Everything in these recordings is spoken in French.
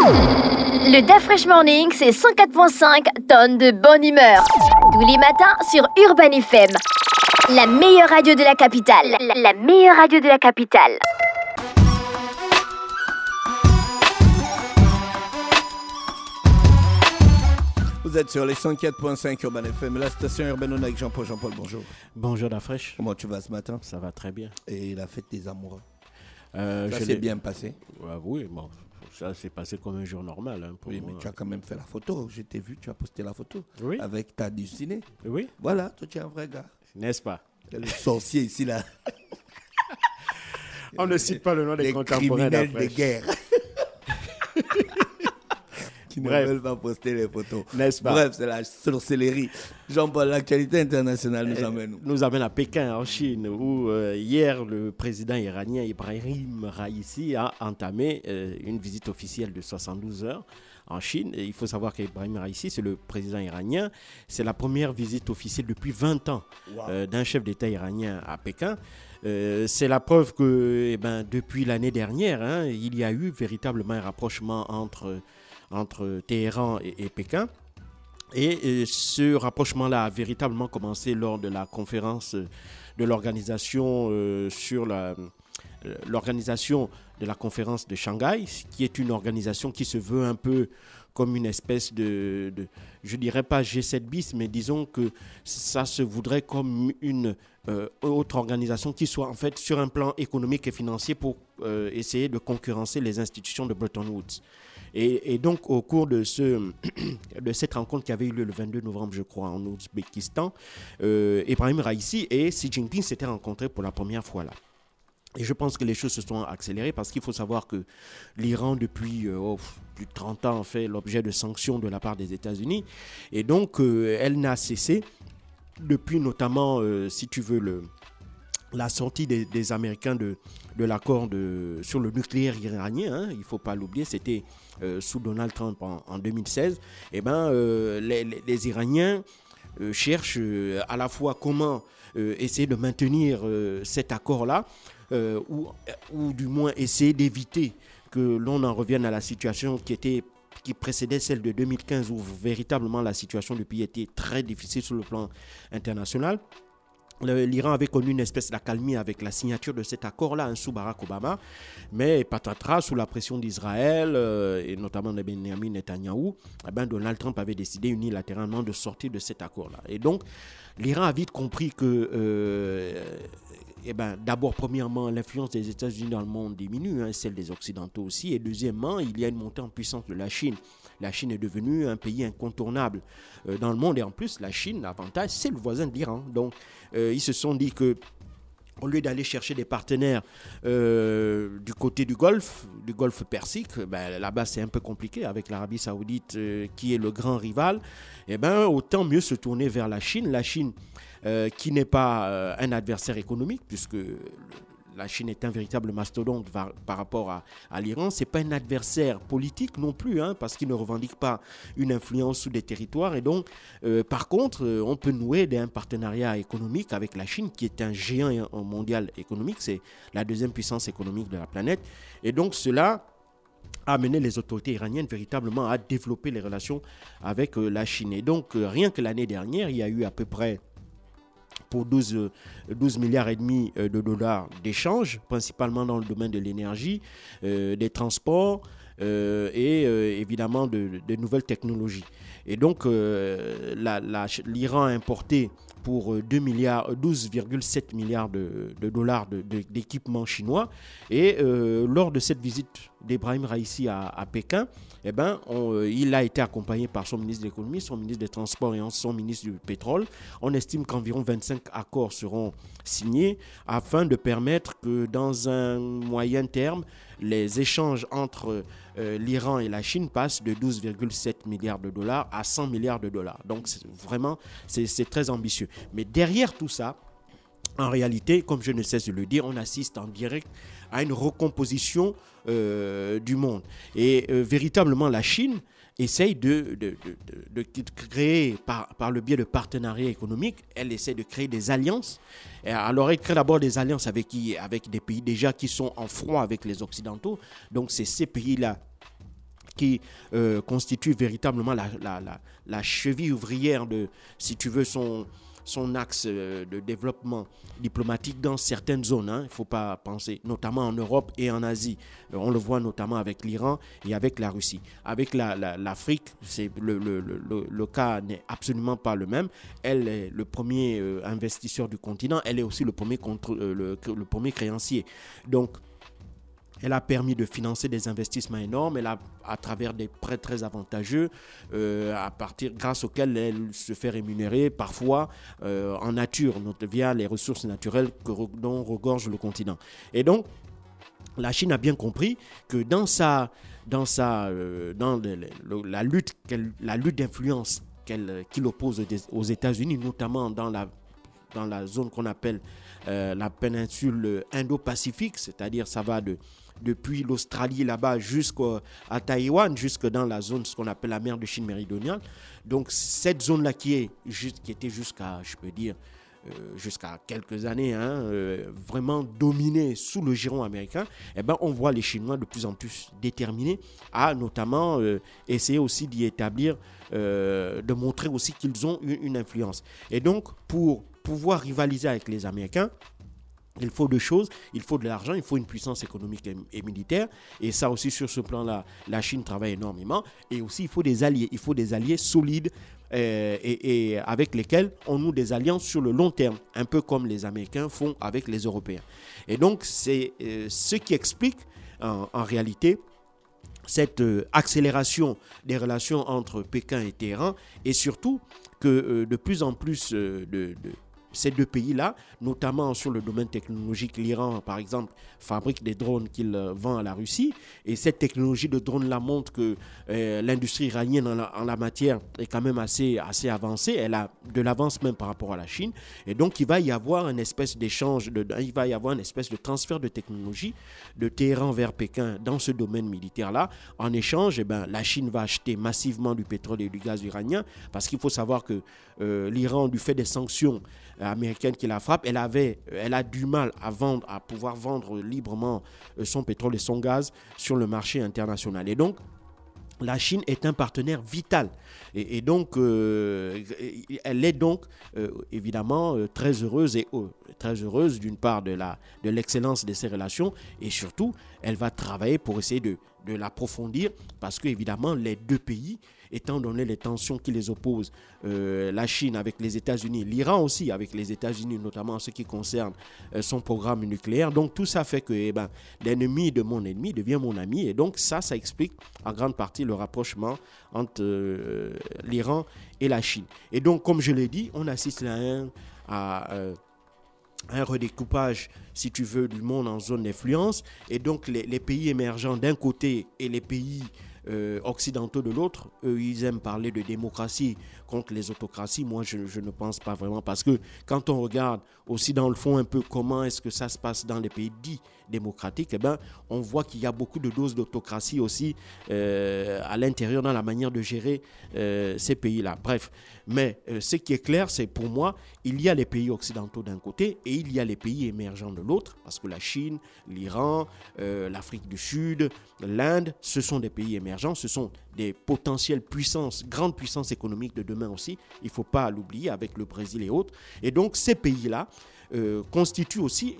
Le DaFresh Morning, c'est 104.5 tonnes de bonne humeur. Tous les matins sur Urban FM. La meilleure radio de la capitale. La meilleure radio de la capitale. Vous êtes sur les 104.5 Urban FM, la station urbaine avec Jean-Paul. Jean-Paul, bonjour. Bonjour DaFresh. Comment tu vas ce matin? Ça va très bien. Et la fête des amoureux, ça s'est bien passé? Oui, bon, ça s'est passé comme un jour normal. Hein, pour oui, moi. mais tu as quand même fait la photo. Je t'ai vu, tu as posté la photo. Oui. Avec ta dessinée. Oui. Voilà, toi tu es un vrai gars. N'est-ce pas? Il y a le sorcier ici, là. On ne cite pas le nom des contemporains criminels DaFresh. de guerre. Qui ne veulent pas poster les photos. N'est-ce pas? Bref, c'est la sorcellerie. Jean-Paul, l'actualité internationale nous amène où? Nous amène à Pékin, en Chine, où hier, le président iranien Ibrahim Raïssi a entamé une visite officielle de 72 heures en Chine. Et il faut savoir qu'Ibrahim Raïssi, c'est le président iranien. C'est la première visite officielle depuis 20 ans d'un chef d'État iranien à Pékin. C'est la preuve que depuis l'année dernière, il y a eu véritablement un rapprochement entre Téhéran et Pékin. Et ce rapprochement-là a véritablement commencé lors de la conférence de l'organisation l'organisation de la conférence de Shanghai, qui est une organisation qui se veut un peu comme une espèce de je dirais pas G7 bis, mais disons que ça se voudrait comme une autre organisation qui soit en fait sur un plan économique et financier pour essayer de concurrencer les institutions de Bretton Woods. Et donc, au cours de cette rencontre qui avait eu lieu le 22 novembre, je crois, en Ouzbékistan, Ibrahim Raïssi et Xi Jinping s'étaient rencontrés pour la première fois là. Et je pense que les choses se sont accélérées parce qu'il faut savoir que l'Iran, depuis plus de 30 ans, fait l'objet de sanctions de la part des États-Unis. Et donc, elle n'a cessé, depuis notamment, si tu veux, la sortie des Américains de l'accord sur le nucléaire iranien, il ne faut pas l'oublier, c'était sous Donald Trump en 2016. Les Iraniens cherchent à la fois comment essayer de maintenir cet accord-là, ou du moins essayer d'éviter que l'on en revienne à la situation qui précédait celle de 2015, où véritablement la situation du pays était très difficile sur le plan international. L'Iran avait connu une espèce d'accalmie avec la signature de cet accord-là sous Barack Obama, mais patatras, sous la pression d'Israël et notamment de Benjamin Netanyahou, Donald Trump avait décidé unilatéralement de sortir de cet accord-là. Et donc, l'Iran a vite compris que d'abord, premièrement, l'influence des États-Unis dans le monde diminue, celle des Occidentaux aussi, et deuxièmement, il y a une montée en puissance de la Chine. La Chine est devenue un pays incontournable dans le monde, et en plus, la Chine, l'avantage, c'est le voisin de l'Iran. Donc, ils se sont dit que, au lieu d'aller chercher des partenaires du côté du Golfe Persique, là-bas c'est un peu compliqué avec l'Arabie Saoudite qui est le grand rival, autant mieux se tourner vers la Chine. La Chine qui n'est pas un adversaire économique, puisque la Chine est un véritable mastodonte par rapport à l'Iran. Ce n'est pas un adversaire politique non plus, parce qu'il ne revendique pas une influence sur des territoires. Et donc, par contre, on peut nouer un partenariat économique avec la Chine, qui est un géant mondial économique. C'est la deuxième puissance économique de la planète. Et donc, cela a amené les autorités iraniennes véritablement à développer les relations avec la Chine. Et donc, rien que l'année dernière, il y a eu à peu près pour 12 milliards et demi de dollars d'échanges, principalement dans le domaine de l'énergie, des transports et évidemment de nouvelles technologies. Et donc, l'Iran a importé pour 12,7 milliards de dollars d'équipements chinois. Et lors de cette visite d'Ibrahim Raïssi à Pékin, il a été accompagné par son ministre de l'économie, son ministre des transports et son ministre du pétrole. On estime qu'environ 25 accords seront signés afin de permettre que dans un moyen terme, les échanges entre l'Iran et la Chine passent de 12,7 milliards de dollars à 100 milliards de dollars. Donc c'est très ambitieux. Mais derrière tout ça, en réalité, comme je ne cesse de le dire, on assiste en direct à une recomposition du monde. Et véritablement, la Chine essaye de créer, par le biais de partenariats économiques, elle essaie de créer des alliances. Et alors, elle crée d'abord des alliances avec des pays déjà qui sont en froid avec les Occidentaux. Donc, c'est ces pays-là qui constitue véritablement la cheville ouvrière de, si tu veux, son axe de développement diplomatique dans certaines zones. Il ne faut pas penser, notamment en Europe et en Asie. On le voit notamment avec l'Iran et avec la Russie. Avec l'Afrique, le cas n'est absolument pas le même. Elle est le premier investisseur du continent. Elle est aussi le premier créancier. Donc, elle a permis de financer des investissements énormes. Elle a, à travers des prêts très avantageux, grâce auxquels elle se fait rémunérer parfois en nature, via les ressources naturelles dont regorge le continent. Et donc, la Chine a bien compris que dans la lutte d'influence qu'il oppose aux États-Unis, notamment dans la zone qu'on appelle la péninsule Indo-Pacifique, c'est-à-dire ça va depuis l'Australie là-bas jusqu'à Taïwan, jusque dans la zone, ce qu'on appelle la mer de Chine méridionale. Donc cette zone-là qui était jusqu'à, je peux dire, jusqu'à quelques années, vraiment dominée sous le giron américain, on voit les Chinois de plus en plus déterminés à notamment essayer aussi d'y établir, de montrer aussi qu'ils ont une influence. Et donc, pour pouvoir rivaliser avec les Américains, il faut deux choses, il faut de l'argent, il faut une puissance économique et militaire. Et ça aussi, sur ce plan-là, la Chine travaille énormément. Et aussi, il faut des alliés solides et avec lesquels on noue des alliances sur le long terme, un peu comme les Américains font avec les Européens. Et donc, c'est ce qui explique en réalité cette accélération des relations entre Pékin et Téhéran, et surtout que de plus en plus ces deux pays-là, notamment sur le domaine technologique, l'Iran, par exemple, fabrique des drones qu'il vend à la Russie. Et cette technologie de drones-là montre que l'industrie iranienne en la matière est quand même assez avancée. Elle a de l'avance même par rapport à la Chine. Et donc, il va y avoir une espèce d'échange, il va y avoir une espèce de transfert de technologie de Téhéran vers Pékin dans ce domaine militaire-là. En échange, la Chine va acheter massivement du pétrole et du gaz iranien, parce qu'il faut savoir que l'Iran, du fait des sanctions américaine qui la frappe, elle a du mal à pouvoir vendre librement son pétrole et son gaz sur le marché international. Et donc, la Chine est un partenaire vital. Et donc, elle est donc évidemment très heureuse d'une part de l'excellence de ces relations, et surtout, elle va travailler pour essayer de l'approfondir, parce que évidemment, les deux pays, étant donné les tensions qui les opposent, la Chine avec les États-Unis, l'Iran aussi avec les États-Unis, notamment en ce qui concerne son programme nucléaire. Donc tout ça fait que l'ennemi de mon ennemi devient mon ami. Et donc ça explique en grande partie le rapprochement entre l'Iran et la Chine. Et donc, comme je l'ai dit, on assiste là à un redécoupage, si tu veux, du monde en zone d'influence. Et donc les pays émergents d'un côté et les pays occidentaux de l'autre, eux, ils aiment parler de démocratie contre les autocraties. Moi, je ne pense pas vraiment, parce que quand on regarde aussi dans le fond un peu comment est-ce que ça se passe dans les pays dits démocratiques, on voit qu'il y a beaucoup de doses d'autocratie aussi à l'intérieur dans la manière de gérer ces pays-là. Bref, mais ce qui est clair, c'est pour moi, il y a les pays occidentaux d'un côté et il y a les pays émergents de l'autre, parce que la Chine, l'Iran, l'Afrique du Sud, l'Inde, ce sont des pays émergents, ce sont des potentielles puissances, grandes puissances économiques de demain aussi, il ne faut pas l'oublier, avec le Brésil et autres. Et donc ces pays-là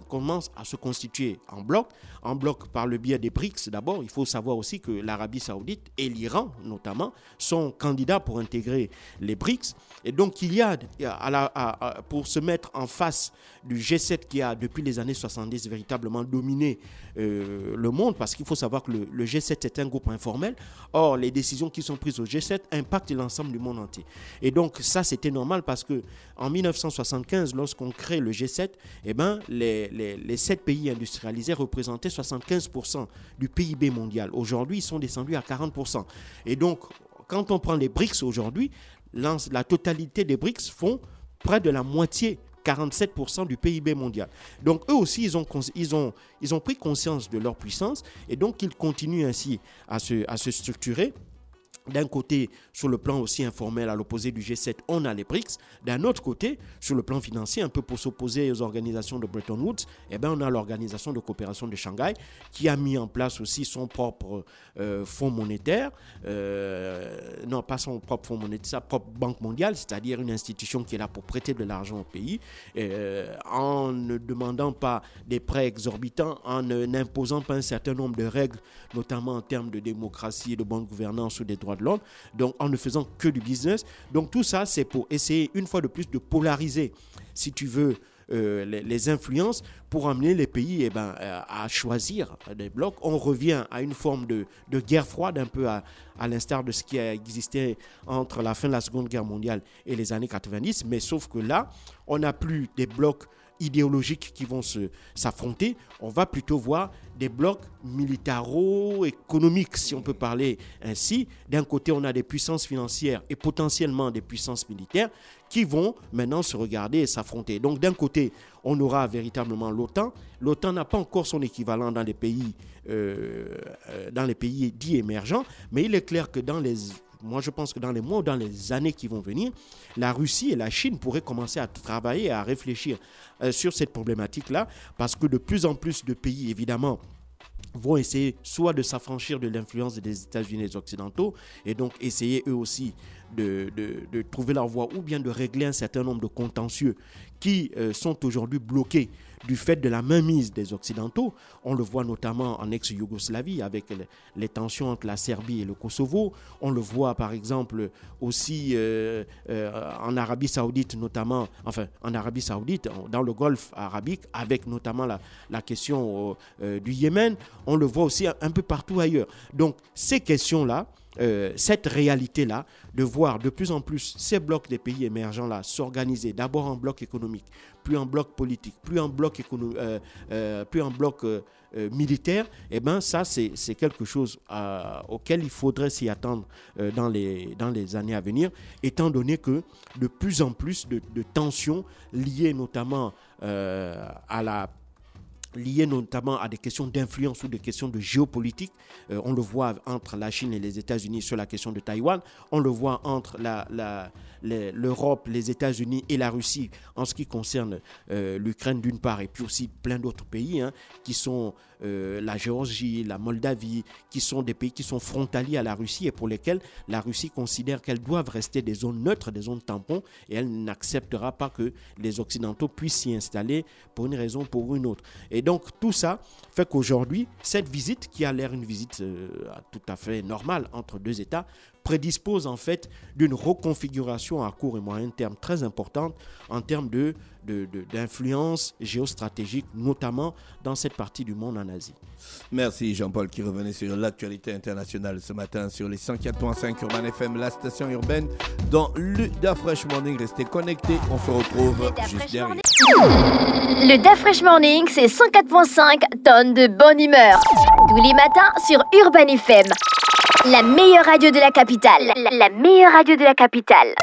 commencent à se constituer en bloc par le biais des BRICS. D'abord, il faut savoir aussi que l'Arabie Saoudite et l'Iran, notamment, sont candidats pour intégrer les BRICS. Et donc, il y a, pour se mettre en face du G7 qui a, depuis les années 70, véritablement dominé le monde, parce qu'il faut savoir que le G7 est un groupe informel. Or, les décisions qui sont prises au G7 impactent l'ensemble du monde entier. Et donc, ça, c'était normal, parce qu'en 1975, lorsqu'on crée le G7, les 7 pays industrialisés représentaient 75% du PIB mondial. Aujourd'hui, ils sont descendus à 40%. Et donc, quand on prend les BRICS aujourd'hui, la totalité des BRICS font près de la moitié, 47% du PIB mondial. Donc, eux aussi, ils ont pris conscience de leur puissance, et donc ils continuent ainsi à se structurer D'un côté, sur le plan aussi informel, à l'opposé du G7, on a les BRICS. D'un autre côté, sur le plan financier, un peu pour s'opposer aux organisations de Bretton Woods, on a l'Organisation de coopération de Shanghai qui a mis en place aussi son propre fonds monétaire. Non, pas son propre fonds monétaire, sa propre banque mondiale, c'est-à-dire une institution qui est là pour prêter de l'argent au pays, en ne demandant pas des prêts exorbitants, en n'imposant pas un certain nombre de règles, notamment en termes de démocratie et de bonne gouvernance ou des droits de l'homme, donc en ne faisant que du business. Donc tout ça, c'est pour essayer une fois de plus de polariser, si tu veux, les influences pour amener les pays à choisir des blocs. On revient à une forme de guerre froide, un peu à l'instar de ce qui a existé entre la fin de la Seconde Guerre mondiale et les années 90, mais sauf que là, on n'a plus des blocs idéologiques qui vont s'affronter, on va plutôt voir des blocs militaro-économiques, si on peut parler ainsi. D'un côté, on a des puissances financières et potentiellement des puissances militaires qui vont maintenant se regarder et s'affronter. Donc d'un côté, on aura véritablement l'OTAN. L'OTAN n'a pas encore son équivalent dans les pays dits émergents, mais il est clair que moi, je pense que dans les mois ou dans les années qui vont venir, la Russie et la Chine pourraient commencer à travailler, à réfléchir sur cette problématique-là, parce que de plus en plus de pays, évidemment, vont essayer soit de s'affranchir de l'influence des États-Unis et des Occidentaux, et donc essayer eux aussi de trouver leur voie, ou bien de régler un certain nombre de contentieux qui sont aujourd'hui bloqués du fait de la mainmise des Occidentaux. On le voit notamment en ex-Yougoslavie avec les tensions entre la Serbie et le Kosovo. On le voit par exemple aussi en Arabie Saoudite, notamment, en Arabie Saoudite, dans le Golfe arabique, avec notamment la question du Yémen. On le voit aussi un peu partout ailleurs. Donc ces questions-là, cette réalité-là, de voir de plus en plus ces blocs des pays émergents-là s'organiser, d'abord en bloc économique, puis en bloc politique, puis en bloc militaire, ça c'est quelque chose auquel il faudrait s'y attendre dans les années à venir, étant donné que de plus en plus de tensions liées notamment liées notamment à des questions d'influence ou des questions de géopolitique. On le voit entre la Chine et les États-Unis sur la question de Taïwan. On le voit entre l'Europe, les États-Unis et la Russie en ce qui concerne l'Ukraine d'une part, et puis aussi plein d'autres pays qui sont la Géorgie, la Moldavie, qui sont des pays qui sont frontaliers à la Russie et pour lesquels la Russie considère qu'elles doivent rester des zones neutres, des zones tampons, et elle n'acceptera pas que les Occidentaux puissent s'y installer pour une raison ou pour une autre. Et donc tout ça fait qu'aujourd'hui, cette visite, qui a l'air une visite tout à fait normale entre deux États, prédispose en fait d'une reconfiguration à court et moyen terme très importante en termes d'influence géostratégique, notamment dans cette partie du monde en Asie. Merci Jean-Paul qui revenait sur l'actualité internationale ce matin sur les 104.5 Urban FM, la station urbaine dans le Da Fresh Morning. Restez connectés, on se retrouve juste derrière. Le Da Fresh Morning, c'est 104.5 tonnes de bonne humeur. Tous les matins sur Urban FM. La meilleure radio de la capitale. La meilleure radio de la capitale.